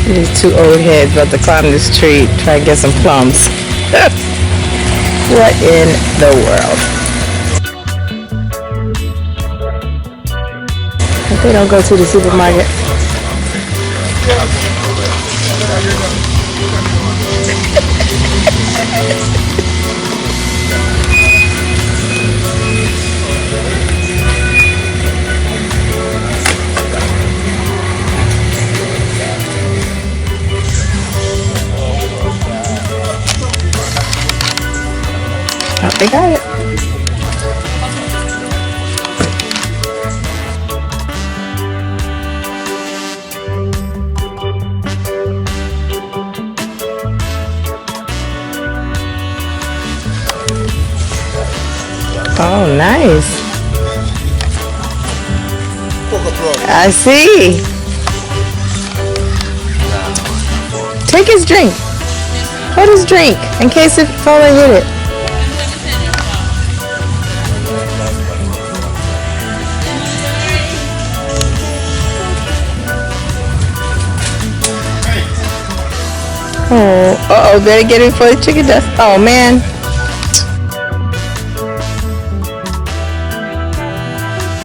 These two old heads about to climb this tree, try and get some plums. What in the world? If they don't go to the supermarket. Oh, they got it. Oh, nice. I see. Take his drink. Hold his drink in case it fall and hit it. Oh, uh-oh, better get it before the chicken dust. Oh, man.